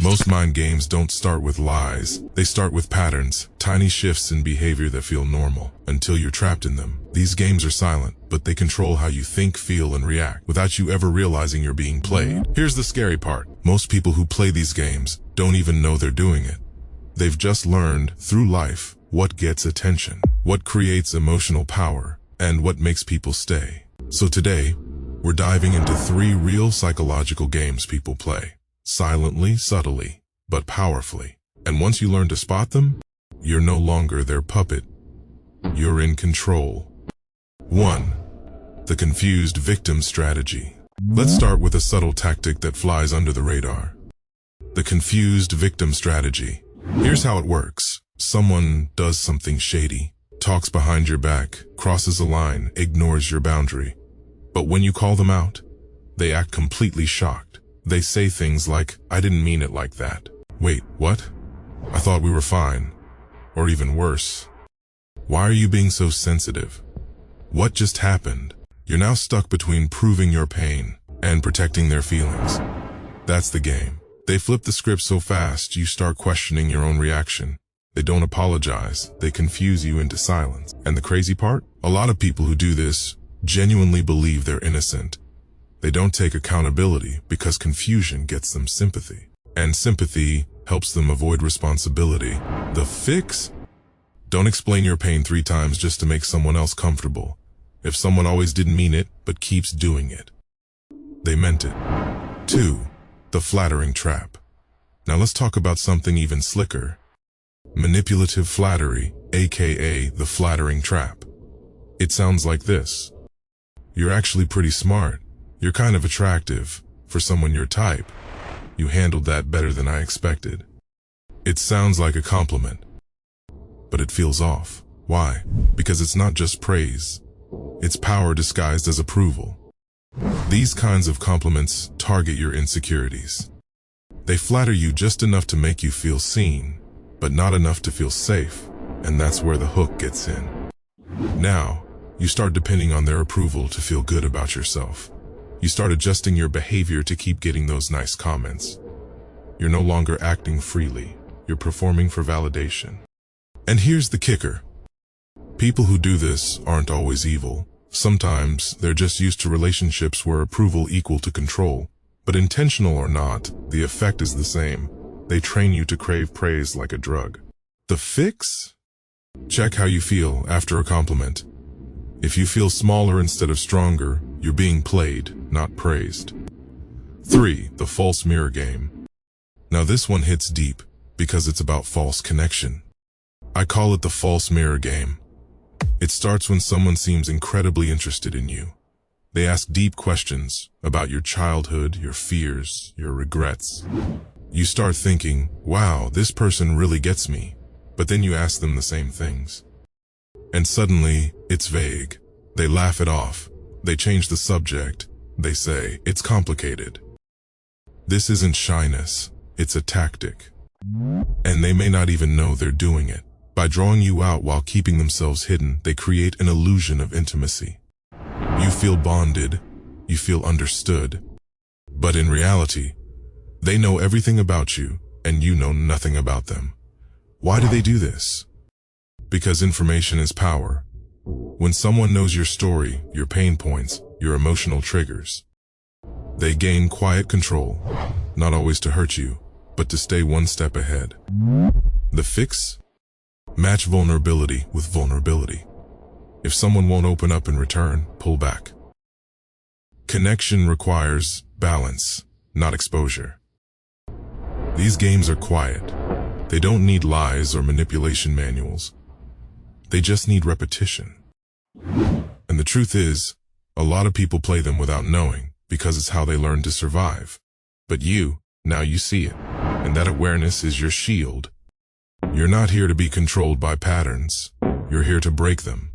Most mind games don't start with lies. They start with patterns, tiny shifts in behavior that feel normal, until you're trapped in them. These games are silent, but they control how you think, feel, and react, without you ever realizing you're being played. Here's the scary part. Most people who play these games don't even know they're doing it. They've just learned, through life, what gets attention, what creates emotional power, and what makes people stay. So today, we're diving into 3 real psychological games people play. Silently, subtly, but powerfully. And once you learn to spot them, you're no longer their puppet. You're in control. 1. The confused victim strategy. Let's start with a subtle tactic that flies under the radar. The confused victim strategy. Here's how it works. Someone does something shady, talks behind your back, crosses a line, ignores your boundary. But when you call them out, they act completely shocked. They say things like, "I didn't mean it like that." "Wait, what? I thought we were fine." Or even worse, "Why are you being so sensitive? What just happened?" You're now stuck between proving your pain and protecting their feelings. That's the game. They flip the script so fast, you start questioning your own reaction. They don't apologize. They confuse you into silence. And the crazy part? A lot of people who do this genuinely believe they're innocent. They don't take accountability because confusion gets them sympathy. And sympathy helps them avoid responsibility. The fix? Don't explain your pain 3 times just to make someone else comfortable. If someone always didn't mean it, but keeps doing it, they meant it. 2. The flattering trap. Now let's talk about something even slicker. Manipulative flattery, aka the flattering trap. It sounds like this. "You're actually pretty smart. You're kind of attractive for someone your type. You handled that better than I expected." It sounds like a compliment, but it feels off. Why? Because it's not just praise. It's power disguised as approval. These kinds of compliments target your insecurities. They flatter you just enough to make you feel seen, but not enough to feel safe, and that's where the hook gets in. Now, you start depending on their approval to feel good about yourself. You start adjusting your behavior to keep getting those nice comments. You're no longer acting freely. You're performing for validation. And here's the kicker. People who do this aren't always evil. Sometimes they're just used to relationships where approval equal to control. But intentional or not, the effect is the same. They train you to crave praise like a drug. The fix? Check how you feel after a compliment. If you feel smaller instead of stronger, you're being played, not praised. 3. The false mirror game. Now this one hits deep because it's about false connection. I call it the false mirror game. It starts when someone seems incredibly interested in you. They ask deep questions about your childhood, your fears, your regrets. You start thinking, wow, this person really gets me. But then you ask them the same things. And suddenly, it's vague. They laugh it off. They change the subject. They say, it's complicated. This isn't shyness. It's a tactic. And they may not even know they're doing it. By drawing you out while keeping themselves hidden, they create an illusion of intimacy. You feel bonded. You feel understood. But in reality, they know everything about you, and you know nothing about them. Why do they do this? Because information is power. When someone knows your story, your pain points, your emotional triggers, they gain quiet control, not always to hurt you, but to stay one step ahead. The fix? Match vulnerability with vulnerability. If someone won't open up in return, pull back. Connection requires balance, not exposure. These games are quiet. They don't need lies or manipulation manuals. They just need repetition. And the truth is, a lot of people play them without knowing, because it's how they learn to survive. But now you see it, and that awareness is your shield. You're not here to be controlled by patterns. You're here to break them.